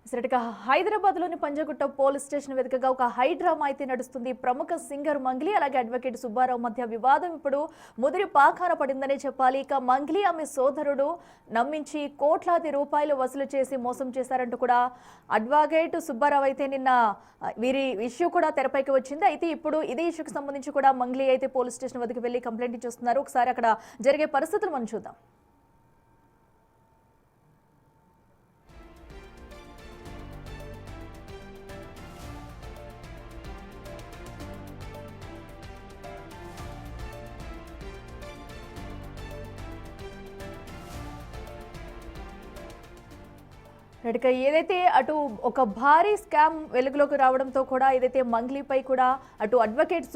సరిగ్గా హైదరాబాద్లోని Panjagutta police station వేదికగా ఒక హై డ్రామా అయితే నడుస్తుంది. ప్రముఖ సింగర్ మంగ్లీ అలాగే అడ్వకేట్ సుబ్బారావు మధ్య వివాదం ఇప్పుడు ముదిరి పాకాన పడిందనే చెప్పాలి. ఇక మంగ్లీ ఆమె సోదరుడు నమ్మించి కోట్లాది రూపాయలు వసూలు చేసి మోసం చేశారంటూ కూడా అడ్వకేట్ సుబ్బారావు అయితే నిన్న వీరి ఇష్యూ కూడా తెరపైకి వచ్చింది. అయితే ఇప్పుడు ఇదే ఇష్యూకి సంబంధించి కూడా మంగ్లీ అయితే పోలీస్ స్టేషన్ వద్దకు వెళ్లి కంప్లైంట్ ఇచ్చేస్తున్నారు. ఒకసారి అక్కడ జరిగే పరిస్థితులు మనం చూద్దాం. ఏదైతే అటు ఒక భారీ స్కామ్ వెలుగులోకి రావడంతో కూడా ఏదైతే మంగ్లీపై కూడా అటు అడ్వకేట్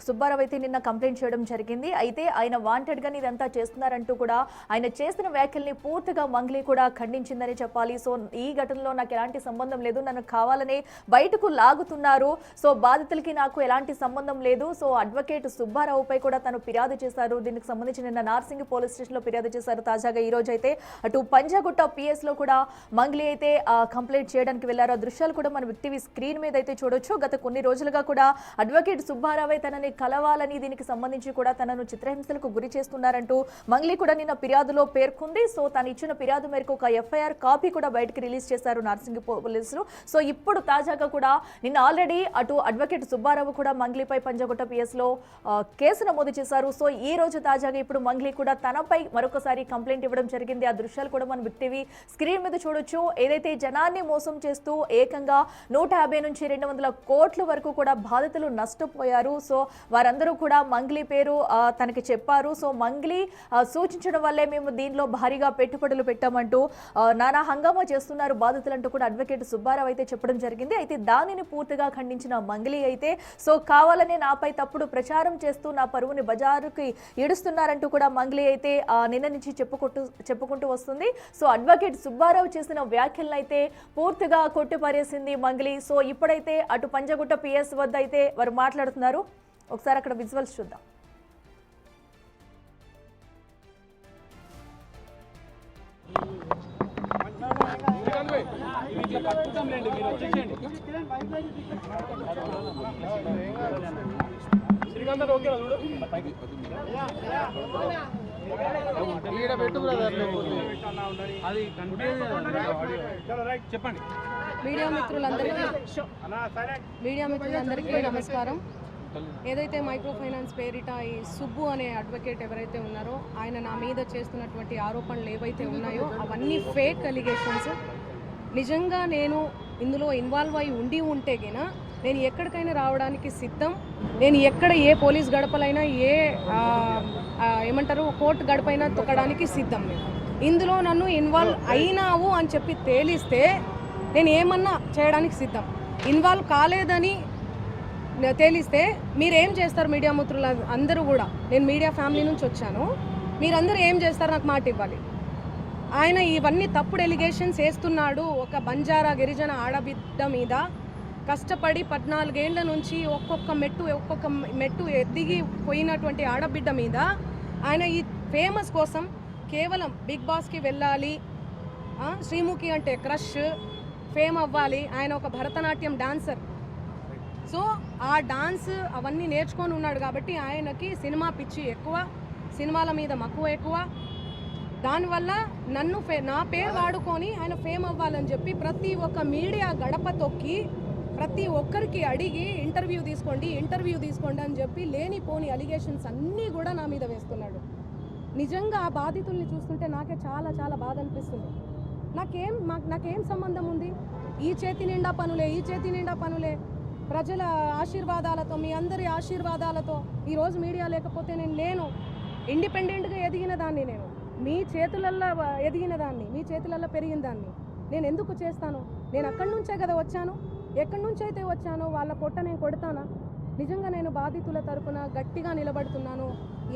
సుబ్బారావు అయితే నిన్న కంప్లైంట్ చేయడం జరిగింది. అయితే ఆయన వాంటెడ్గానే ఇదంతా చేస్తున్నారంటూ కూడా ఆయన చేసిన వ్యాఖ్యల్ని పూర్తిగా మంగ్లీ కూడా ఖండించిందని చెప్పాలి. సో ఈ ఘటనలో నాకు ఎలాంటి సంబంధం లేదు, నన్ను కావాలనే బయటకు లాగుతున్నారు, సో బాధితులకి నాకు ఎలాంటి సంబంధం లేదు, సో అడ్వకేట్ సుబ్బారావుపై కూడా తను ఫిర్యాదు చేశారు. దీనికి సంబంధించి నిన్న నార్సింగ్ పోలీస్ స్టేషన్లో ఫిర్యాదు చేశారు. తాజాగా ఈ రోజు అయితే అటు పంజగుట్ట పిఎస్ లో కూడా మంగ్లీ అయితే కంప్లైంట్ చేయడానికి వెళ్లారు. ఆ దృశ్యాలు కూడా మనం టీవీ స్క్రీన్ మీద అయితే చూడొచ్చు. గత కొన్ని రోజులుగా కూడా అడ్వకేట్ సుబ్బారావు తనని కలవాలని దీనికి సంబంధించి కూడా తనను చిత్రహింసలకు గురి చేస్తున్నారంటూ మంగ్లీ కూడా నిన్న ఫిర్యాదులో పేర్కొంది. సో తను ఇచ్చిన ఫిర్యాదు మేరకు ఒక ఎఫ్ఐఆర్ కాపీ కూడా బయటకు రిలీజ్ చేశారు నార్సింగ్ పోలీసులు. సో ఇప్పుడు తాజాగా కూడా నిన్న ఆల్రెడీ అటు అడ్వకేట్ సుబ్బారావు కూడా మంగ్లీపై పంజగుట్ట పిఎస్ లో కేసు నమోదు చేశారు. సో ఈ రోజు తాజాగా ఇప్పుడు మంగ్లీ కూడా తనపై మరొకసారి కంప్లైంట్ ఇవ్వడం జరిగింది. ఆ దృశ్యాలు కూడా మనం టీవీ స్క్రీన్ మీద చూడొచ్చు. ఏదైతే జనాన్ని మోసం చేస్తూ ఏకంగా 150 నుంచి 200 కోట్ల వరకు కూడా బాధితులు నష్టపోయారు. సో వారందరూ కూడా మంగ్లీ పేరు తనకి చెప్పారు. సో మంగ్లీ సూచించడం వల్లే మేము దీనిలో భారీగా పెట్టుబడులు పెట్టామంటూ నానా హంగామా చేస్తున్నారు బాధితులంటూ కూడా అడ్వకేట్ సుబ్బారావు అయితే చెప్పడం జరిగింది. అయితే దానిని పూర్తిగా ఖండించిన మంగ్లీ అయితే సో కావాలనే నాపై తప్పుడు ప్రచారం చేస్తూ నా పరువుని బజారుకి ఈడుస్తున్నారంటూ కూడా మంగ్లీ అయితే నిన్న నుంచి చెప్పుకుంటూ వస్తుంది. సో అడ్వకేట్ సుబ్బారావు చేసిన వ్యాఖ్యలను అయితే పూర్తిగా కొట్టిపారేసింది మంగ్లీ. సో ఇప్పుడైతే అటు పంజగుట్ట పిఎస్ వద్ద అయితే వారు మాట్లాడుతున్నారు. ఒకసారి అక్కడ విజువల్స్ చూద్దాం. మీడియా మిత్రులందరికీ నమస్కారం. ఏదైతే మైక్రో ఫైనాన్స్ పేరిట ఈ సుబ్బు అనే అడ్వకేట్ ఎవరైతే ఉన్నారో ఆయన నా మీద చేస్తున్నటువంటి ఆరోపణలు ఏవైతే ఉన్నాయో అవన్నీ ఫేక్ అలిగేషన్స్. నిజంగా నేను ఇందులో ఇన్వాల్వ్ అయి ఉంటే గినా నేను ఎక్కడికైనా రావడానికి సిద్ధం. నేను ఎక్కడ ఏ పోలీస్ గడపలైనా ఏమంటారు కోర్టు గడపైనా తొక్కడానికి సిద్ధం. ఇందులో నన్ను ఇన్వాల్వ్ అయినావు అని చెప్పి తేలిస్తే నేను ఏమన్నా చేయడానికి సిద్ధం. ఇన్వాల్వ్ కాలేదని తేలిస్తే మీరేం చేస్తారు? మీడియా మిత్రులు అందరూ కూడా, నేను మీడియా ఫ్యామిలీ నుంచి వచ్చాను, మీరందరూ ఏం చేస్తారు నాకు మాట ఇవ్వాలి. ఆయన ఇవన్నీ తప్పుడు ఎలిగేషన్స్ వేస్తున్నాడు. ఒక బంజారా గిరిజన ఆడబిడ్డ మీద కష్టపడి 14 ఏళ్ల నుంచి ఒక్కొక్క మెట్టు ఎదిగి పోయినటువంటి ఆడబిడ్డ మీద ఆయన ఈ ఫేమస్ కోసం కేవలం బిగ్ బాస్కి వెళ్ళాలి, శ్రీముఖి అంటే క్రష్, ఫేమ్ అవ్వాలి, ఆయన ఒక భరతనాట్యం డాన్సర్. సో ఆ డాన్స్ అవన్నీ నేర్చుకొని ఉన్నాడు కాబట్టి ఆయనకి సినిమా పిచ్చి ఎక్కువ, సినిమాల మీద మక్కువ ఎక్కువ. దానివల్ల నా పేరు వాడుకొని ఆయన ఫేమ్ అవ్వాలని చెప్పి ప్రతి ఒక్క మీడియా గడప తొక్కి ప్రతి ఒక్కరికి అడిగి ఇంటర్వ్యూ తీసుకోండి అని చెప్పి లేనిపోని అలిగేషన్స్ అన్నీ కూడా నా మీద వేస్తున్నాడు. నిజంగా ఆ బాధితుల్ని చూస్తుంటే నాకే చాలా చాలా బాధ అనిపిస్తుంది. నాకేం సంబంధం ఉంది? ఈ చేతి నిండా పనులే ప్రజల ఆశీర్వాదాలతో, మీ అందరి ఆశీర్వాదాలతో ఈరోజు మీడియా లేకపోతే నేను లేను. ఇండిపెండెంట్గా ఎదిగిన దాన్ని, నేను మీ చేతులల్లో ఎదిగిన దాన్ని, మీ చేతులల్లో పెరిగిన దాన్ని నేను ఎందుకు చేస్తాను? నేను అక్కడి నుంచే కదా వచ్చాను. ఎక్కడి నుంచి అయితే వచ్చానో వాళ్ళ పొట్ట నేను కొడతానా? నిజంగా నేను బాధితుల తరపున గట్టిగా నిలబడుతున్నాను.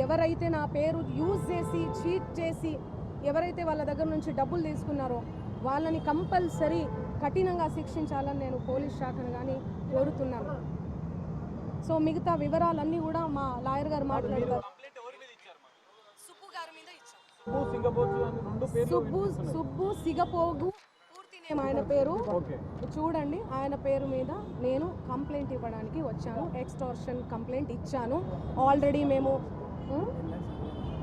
ఎవరైతే నా పేరు యూజ్ చేసి చీట్ చేసి ఎవరైతే వాళ్ళ దగ్గర నుంచి డబ్బులు తీసుకున్నారో వాళ్ళని కంపల్సరీ కఠినంగా శిక్షించాలని నేను పోలీస్ శాఖను కానీ కోరుతున్నాను. సో మిగతా వివరాలన్నీ కూడా మా లాయర్ గారు మాట్లాడతారు. సుబ్బు సిగపోగు పూర్తి నేమ్ ఆయన పేరు ఓకే. చూడండి, ఆయన పేరు మీద నేను కంప్లైంట్ ఇవ్వడానికి వచ్చాను. ఎక్స్టార్షన్ కంప్లైంట్ ఇచ్చాను ఆల్రెడీ. మేము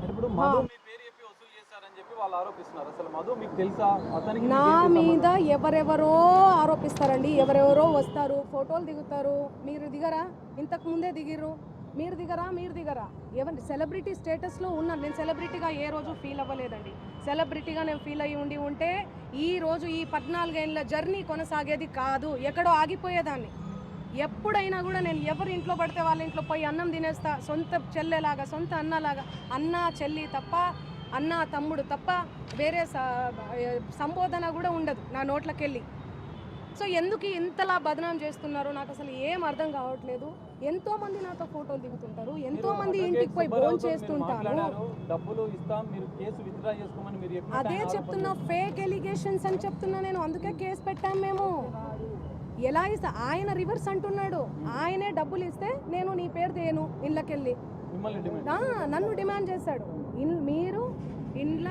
ఇప్పుడు మధు మీ పేరు చెప్పి వసూలు చేశారని చెప్పి వాళ్ళు ఆరోపిస్తున్నారు. అసలు మధు మీకు తెలుసా? అతనికి నా మీద ఎవరెవరో ఆరోపిస్తారండి. ఎవరెవరో వస్తారు, ఫోటోలు దిగుతారు. మీరు దిగరా? ఇంతకు ముందే దిగిర్రు. మీరు దిగరా? ఎవరి సెలబ్రిటీ స్టేటస్లో ఉన్నాను నేను. సెలబ్రిటీగా ఏ రోజు ఫీల్ అవ్వలేదండి. సెలబ్రిటీగా నేను ఫీల్ అయ్యి ఉంటే ఈ రోజు ఈ 14 ఏళ్ళ జర్నీ కొనసాగేది కాదు, ఎక్కడో ఆగిపోయేదాన్ని. ఎప్పుడైనా కూడా నేను ఎవరి ఇంట్లో పడితే వాళ్ళ ఇంట్లో పోయి అన్నం తినేస్తా. సొంత చెల్లెలాగా, సొంత అన్నలాగా. అన్న చెల్లి తప్ప, అన్న తమ్ముడు తప్ప వేరే సంబోధన కూడా ఉండదు నా నోట్లకెళ్ళి. సో ఎందుకు ఇంతలా బదనాం చేస్తున్నారో నాకు అసలు ఏం అర్థం కావట్లేదు. ఎంతో మంది నాతో ఫోటోలు దిగుతుంటారు, ఎంతో మంది ఇంటికి పోయి ఫోన్ చేస్తుంటారు. డబ్బులు ఇస్తాం, మీరు కేసు విత్డ్రా చేసుకోమని మీరు చెప్పిన అదే చెప్తున్నా, ఫేక్ ఎలిగేషన్స్ అని చెప్తున్నా నేను. అందుకే కేసు పెట్టాం మేము. ఎలా ఇస్తా? ఆయన రివర్స్ అంటున్నాడు. ఆయనే డబ్బులు ఇస్తే నేను నీ పేరు తేను ఇళ్ళకెళ్ళి. మిమ్మల్ని డిమాండ్ నన్ను డిమాండ్ చేశాడు. మీరు ఇండ్ల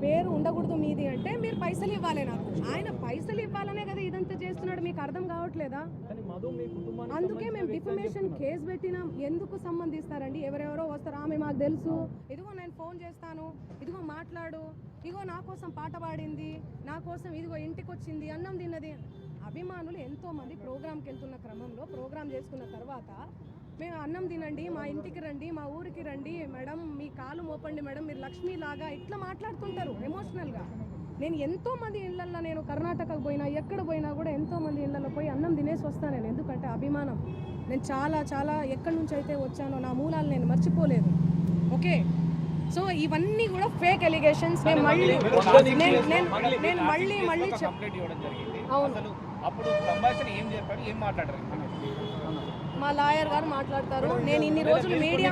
పేరు ఉండకూడదు మీది అంటే మీరు పైసలు ఇవ్వాలి నాకు. ఆయన పైసలు ఇవ్వాలనే కదా ఇదంతా చేస్తున్నాడు. మీకు అర్థం కావట్లేదా? కానీ మధు మీ కుటుంబానికి అందుకే మేము డిఫమేషన్ కేసు పెట్టినాం. ఎందుకు సంబంధిస్తారండి? ఎవరెవరో వస్తారు, ఆమె మాకు తెలుసు, ఇదిగో నేను ఫోన్ చేస్తాను, ఇదిగో మాట్లాడు, ఇదిగో నా కోసం పాట పాడింది, నా కోసం ఇదిగో ఇంటికి వచ్చింది, అన్నం తిన్నది. అభిమానులు ఎంతోమంది ప్రోగ్రామ్కి వెళ్తున్న క్రమంలో ప్రోగ్రామ్ చేసుకున్న తర్వాత మేము అన్నం తినండి, మా ఇంటికి రండి, మా ఊరికి రండి మేడం, మీ కాలు మోపండి మేడం, మీరు లక్ష్మీలాగా ఇట్లా మాట్లాడుతుంటారు ఎమోషనల్గా. నేను ఎంతోమంది ఇళ్లల్లో, నేను కర్ణాటకకు పోయినా ఎక్కడ పోయినా కూడా ఎంతోమంది ఇళ్లలో పోయి అన్నం తినేసి వస్తాను నేను. ఎందుకంటే అభిమానం. నేను చాలా ఎక్కడి నుంచి అయితే వచ్చానో నా మూలాలు నేను మర్చిపోలేదు. ఓకే, సో ఇవన్నీ కూడా ఫేక్ ఎలిగేషన్స్. నేను మళ్ళీ కంప్లైంట్ ఇవ్వడం జరిగింది. అవును. అసలు అప్పుడు సంభాషణ ఏం చెప్పాడు, ఏం మాట్లాడారు? మా లాయర్ గారు మాట్లాడతారు. నేను ఇన్ని రోజులు మీడియా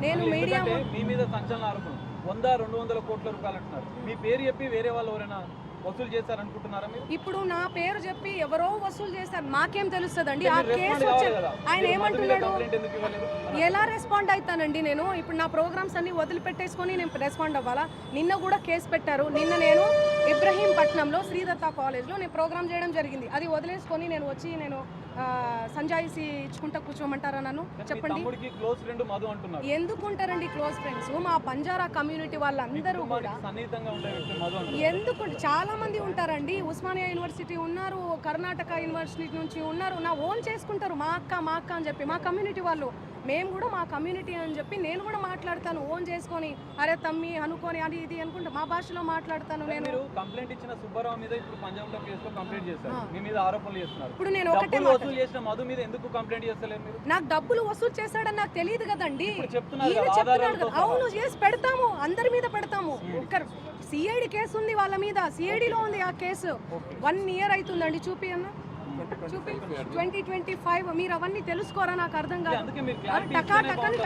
నేను మీడియా మీ మీద సంచలన ఆరోపణ 100-200 కోట్ల రూపాయలు అంటున్నారు. మీ పేరు చెప్పి వేరే వాళ్ళు ఎవరైనా వసూలు చేశారనుకుంటున్నారా మీరు? ఇప్పుడు నా పేరు చెప్పి ఎవరో వసూలు చేస్తారు, మాకేం తెలుస్తుందండి? ఆ కేసు వచ్చే ఆయన ఏమంటున్నాడు? ఎలా రెస్పాండ్ అవుతానండి నేను? ఇప్పుడు నా ప్రోగ్రామ్స్ అన్ని వదిలిపెట్టేసుకొని నేను రెస్పాండ్ అవ్వాలా? నిన్న కూడా కేసు పెట్టారు. నిన్న నేను ఇబ్రహీంపట్నంలో శ్రీదత్త కాలేజ్లో నేను ప్రోగ్రామ్ చేయడం జరిగింది. అది వదిలేసుకొని నేను వచ్చి నేను సంజాయిసి ఇచ్చుకుంటా కూర్చోమంటారా నన్ను? చెప్పండి. ఎందుకు ఉంటారండి క్లోజ్ ఫ్రెండ్స్? మా బంజారా కమ్యూనిటీ వాళ్ళందరూ కూడా ఎందుకు చాలా మంది ఉంటారండి. ఉస్మానియా యూనివర్సిటీ ఉన్నారు, కర్ణాటక యూనివర్సిటీ నుంచి ఉన్నారు. నా ఓన్ చేసుకుంటారు, మా అక్క అని చెప్పి. మా కమ్యూనిటీ వాళ్ళు, మేము కూడా మా కమ్యూనిటీ అని చెప్పి నేను కూడా మాట్లాడతాను ఓన్ చేసుకొని. అరే తమ్మి అనుకొని అది ఇది అనుకుంటా మా భాషలో మాట్లాడతాను నేను. కంప్లైంట్ ఇచ్చిన సుబ్బారావు మీద ఇప్పుడు పంజాబ్లో కేసులో కంప్లైంట్ చేశారు, మీ మీద ఆరోపణలు చేస్తున్నారు. ఇప్పుడు నేను ఒకటే వసూలు చేసిన మధు మీద ఎందుకు కంప్లైంట్ చేస్తలేరు మీరు? నాకు డబ్బులు వసూలు చేశాడని నాకు తెలియదు కదండి. చెప్తున్నారు. అవును, చేసి పెడతాము, అందరి మీద పెడతాము. ఒక్కరు సిఐడి కేసు ఉంది వాళ్ళ మీద, సిఐడిలో ఉంది ఆ కేసు. 1 year అవుతుందండి. చూపి అన్న, చూపి 2025. మీరు అవన్నీ తెలుసుకోరా? నాకు అర్థం కాదు.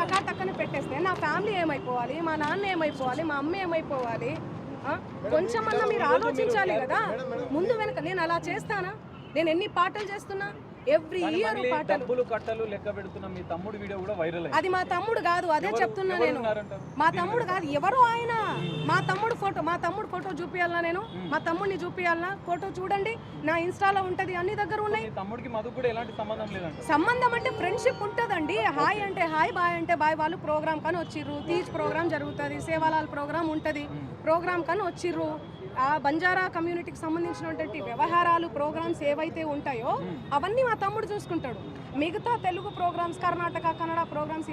టకాటక్కని పెట్టేస్తే నా ఫ్యామిలీ ఏమైపోవాలి, మా నాన్న ఏమైపోవాలి, మా అమ్మ ఏమైపోవాలి? కొంచెమన్నా మీరు ఆలోచించాలి కదా ముందు వెనక. నేను అలా చేస్తానా? నేను ఎన్ని పాటలు చేస్తున్నా, ఎవ్రీ ఇయర్ పాటలు. డబ్బులు కట్టలు లెక్క పెడుతున్నా మీ తమ్ముడు వీడియో కూడా వైరల్ అయింది. అది మా తమ్ముడు కాదు, అదే చెప్తున్నా నేను. మా తమ్ముడు కాదు, ఎవరో ఆయన. మా తమ్ముడు ఫోటో చూపియాలనా నేను? మా తమ్ముడిని చూపియాలనా? ఫోటో చూడండి, నా ఇన్స్టాలో ఉంటది, అన్ని దగ్గర ఉన్నాయి. తమ్ముడికి మధు కూడా ఎలాంటి సంబంధం లేదంట. సంబంధం అంటే ఫ్రెండ్షిప్ ఉంటదండి. హాయ్ అంటే హాయ్, బాయ్ అంటే బాయ్. వాళ్ళు ప్రోగ్రామ్ కానీ వచ్చిర్రు, తీజ్ ప్రోగ్రామ్ జరుగుతుంది, సేవాలాల్ ప్రోగ్రామ్ ఉంటది, ప్రోగ్రామ్ కానీ వచ్చిర్రు. ఆ బంజారా కమ్యూనిటీకి సంబంధించినటువంటి వ్యవహారాలు, ప్రోగ్రామ్స్ ఏవైతే ఉంటాయో అవన్నీ మా తమ్ముడు చూసుకుంటాడు. మిగతా తెలుగు ప్రోగ్రామ్స్, కర్ణాటక కన్నడ ప్రోగ్రామ్స్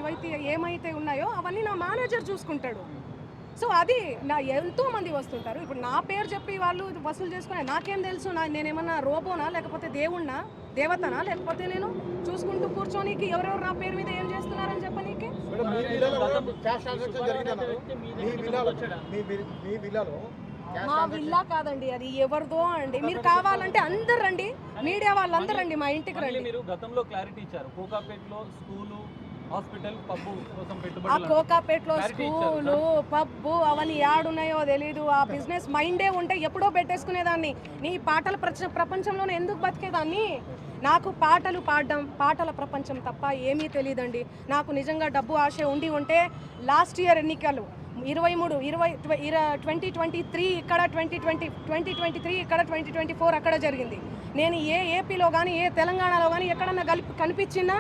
ఏమైతే ఉన్నాయో అవన్నీ నా మేనేజర్ చూసుకుంటాడు. సో అది నా ఎంతో మంది వస్తుంటారు. ఇప్పుడు నా పేరు చెప్పి వాళ్ళు వసూలు చేసుకునే నాకేం తెలుసు? నేనేమన్నా రోబోనా, లేకపోతే దేవుణ్ణా, దేవతనా? లేకపోతే నేను చూసుకుంటూ కూర్చోనికి ఎవరెవరు నా పేరు మీద ఏం చేస్తున్నారని చెప్పనీకి? మా విల్లా కాదండి, అది ఎవరిదో అండి. మీరు కావాలంటే అందరు రండి, మీడియా వాళ్ళందరూ రండి, మా ఇంటికి రండి. మీరు గతంలో క్లారిటీ ఇచ్చారు, కోకాపేటలో స్కూలు, హాస్పిటల్, పబ్బు కోసం ఆ పెట్టుబడులు. కోకాపేటలో స్కూలు, పబ్బు అవన్నీ యాడున్నాయో తెలీదు. ఆ బిజినెస్ మైండే ఉంటే ఎప్పుడో పెట్టేసుకునేదాన్ని. నీ పాటల ప్రపంచంలోనే ఎందుకు బతికేదాన్ని? నాకు పాటలు పాడడం, పాటల ప్రపంచం తప్ప ఏమీ తెలియదండి. నాకు నిజంగా డబ్బు ఆశ ఉండి ఉంటే లాస్ట్ ఇయర్ ఎన్నికలు 2023 ఇక్కడ 2023 ఇక్కడ 2024 అక్కడ జరిగింది. నేను ఏ ఏపీలో కానీ ఏ తెలంగాణలో కానీ ఎక్కడన్నా కనిపించినా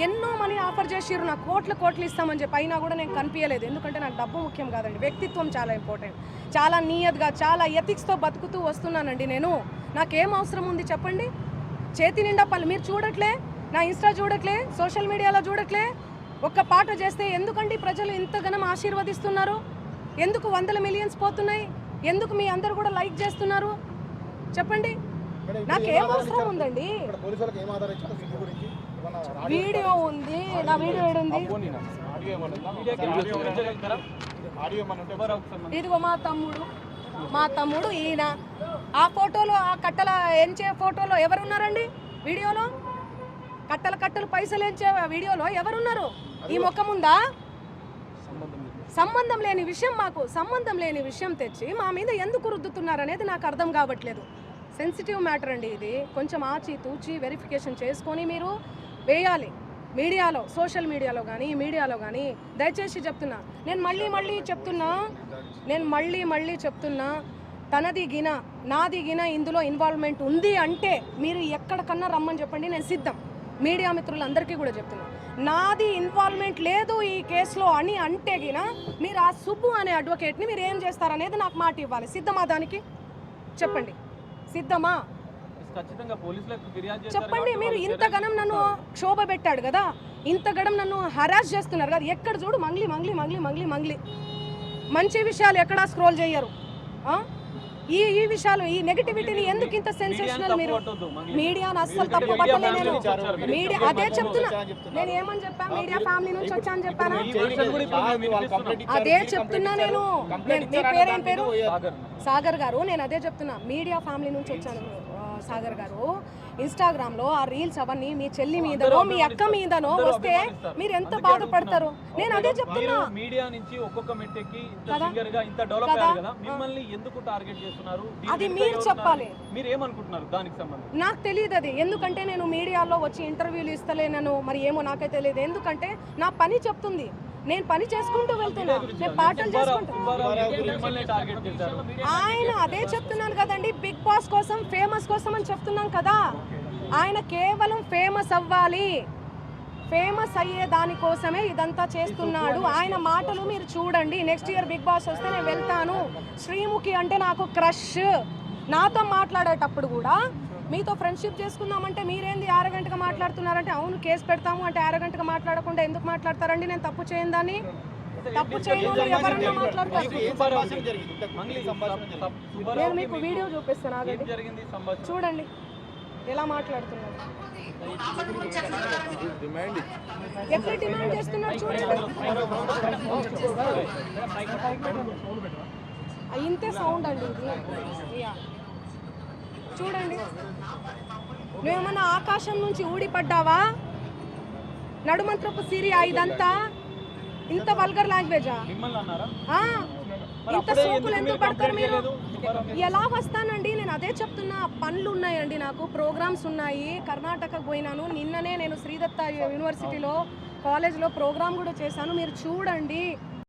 ఎన్నో మనీ ఆఫర్ చేసిర్రు, నాకు కోట్లు ఇస్తామని చెప్పి. అయినా కూడా నేను కనిపించలేదు. ఎందుకంటే నాకు డబ్బు ముఖ్యం కాదండి, వ్యక్తిత్వం చాలా ఇంపార్టెంట్. చాలా నియత్గా చాలా ఎథిక్స్తో బతుకుతూ వస్తున్నానండి నేను. నాకేం అవసరం ఉంది చెప్పండి? చేతి నిండా పళ్ళు మీరు చూడట్లే, నా ఇన్స్టా చూడట్లే, సోషల్ మీడియాలో చూడట్లే. ఒక్క పాట చేస్తే ఎందుకండి ప్రజలు ఇంతగానం ఆశీర్వదిస్తున్నారు? ఎందుకు 100 మిలియన్స్ పోతున్నాయి? ఎందుకు మీ అందరు కూడా లైక్ చేస్తున్నారు చెప్పండి? నాకేం అవసరం ఉందండి? వీడియో ఉంది, నా వీడియో ఏడుంది? ఇదిగో మా తమ్ముడు ఈయన. ఆ ఫోటోలో, ఆ కట్టల ఎంచే ఫోటోలో ఎవరున్నారండి? వీడియోలో కట్టలు పైసలు ఎంచే వీడియోలో ఎవరున్నారు? ఈ ముఖం ఉందా? సంబంధం లేని విషయం, మాకు సంబంధం లేని విషయం తెచ్చి మా మీద ఎందుకు రుద్దుతున్నారు అనేది నాకు అర్థం కావట్లేదు. సెన్సిటివ్ మ్యాటర్ అండి ఇది. కొంచెం ఆచి తూచి వెరిఫికేషన్ చేసుకొని మీరు వేయాలి మీడియాలో, సోషల్ మీడియాలో కానీ మీడియాలో కానీ. దయచేసి చెప్తున్నా, నేను మళ్ళీ చెప్తున్నా, తనది గిన నాది గిన ఇందులో ఇన్వాల్వ్మెంట్ ఉంది అంటే మీరు ఎక్కడికన్నా రమ్మని చెప్పండి, నేను సిద్ధం. మీడియా మిత్రులందరికీ కూడా చెప్తున్నా, నాది ఇన్వాల్వ్మెంట్ లేదు ఈ కేసులో అని అంటే గిన మీరు ఆ సుబ్బు అనే అడ్వకేట్ని మీరు ఏం చేస్తారనేది నాకు మాట ఇవ్వాలి. సిద్ధమా? దానికి చెప్పండి, సిద్ధమా? చెప్పండి. మీరు ఇంతగనం నన్ను క్షోభ పెట్టాడు కదా, ఇంతగనం నన్ను హరాస్ చేస్తున్నారు కదా, ఎక్కడ చూడు మంగ్లీ. మంచి విషయాలు ఎక్కడా స్క్రోల్ చేయరు. ఈ విషయాలు, ఈ నెగటివిటీని ఎందుకు ఇంత సెన్సేషనల్? మీరు మీడియాను అస్సలు తప్పు పట్టలే నేను. మీడియా అదే చెప్తున్నా. నేను ఏమని చెప్పా? మీడియా ఫ్యామిలీ నుంచి వచ్చా అని చెప్పానా? అదే చెప్తున్నా నేను. మీ పేరేం పేరు? సాగర్ గారు. నేను అదే చెప్తున్నా, మీడియా ఫ్యామిలీ నుంచి వచ్చాను సాగర్ గారు. ఇన్స్టాగ్రామ్లో ఆ రీల్స్ అవన్నీ మీ చెల్లి మీదనో మీ అక్క మీదనో వస్తే మీరు ఎంత బాధపడతారు? నేను అదే చెప్తున్నా. మీడియా నుంచి ఒక్కొక్క మెట్టెక్కి ఇంత సింగర్ గా ఇంత డెవలప్ అయ్యారు కదా, మిమ్మల్ని ఎందుకు టార్గెట్ చేస్తున్నారు? అది మీరు చెప్పాలి. మీరు ఏమనుకుంటున్నారు దానికి సంబంధించి? నాకు తెలియదు అది. ఎందుకంటే నేను మీడియాలో వచ్చి ఇంటర్వ్యూలు ఇస్తలేనను, మరి ఏమో నాకే తెలియదు. ఎందుకంటే నా పని చెప్తుంది, నేను పని చేసుకుంటూ వెళ్తున్నా, నేను పాటలు చేసుకుంటా. ఆయన అదే చెప్తున్నాను కదండి, బిగ్ బాస్ కోసం, ఫేమస్ కోసం అని చెప్తున్నాం కదా. ఆయన కేవలం ఫేమస్ అవ్వాలి, ఫేమస్ అయ్యే దానికోసమే ఇదంతా చేస్తున్నాడు. ఆయన మాటలు మీరు చూడండి. నెక్స్ట్ ఇయర్ బిగ్ బాస్ వస్తే నేను వెళ్తాను. శ్రీముఖి అంటే నాకు క్రష్. నాతో మాట్లాడేటప్పుడు కూడా మీతో ఫ్రెండ్షిప్ చేసుకుందామంటే మీరేంది ఆరగంటగా మాట్లాడుతున్నారంటే, అవును కేసు పెడతాము అంటే ఆరగంటగా మాట్లాడకుండా ఎందుకు మాట్లాడతారండి? నేను తప్పు చేయను దాన్ని. తప్పు చేయను ఎవరన్నా మాట్లాడతారు. నేను మీకు వీడియో చూపిస్తాను, ఆగండి, చూడండి ఎలా మాట్లాడుతున్నారు. ఎక్కడ డిమాండ్ చేస్తున్నారు చూడండి. ఇంతే సౌండ్ అండి ఇది. చూడండి, నువ్వేమన్నా ఆకాశం నుంచి ఊడిపడ్డావా? నడుమంత్రపు సిరియా ఇదంతా? ఇంత వల్గర్ లాంగ్వేజా? ఇంత సోకులు ఎందుకు పడతారు మీరు? ఎలా వస్తానండి? నేను అదే చెప్తున్నా, పనులు ఉన్నాయండి, నాకు ప్రోగ్రామ్స్ ఉన్నాయి. కర్ణాటకకు పోయినాను నిన్ననే. నేను శ్రీదత్త యూనివర్సిటీలో కాలేజ్లో ప్రోగ్రామ్ కూడా చేశాను, మీరు చూడండి.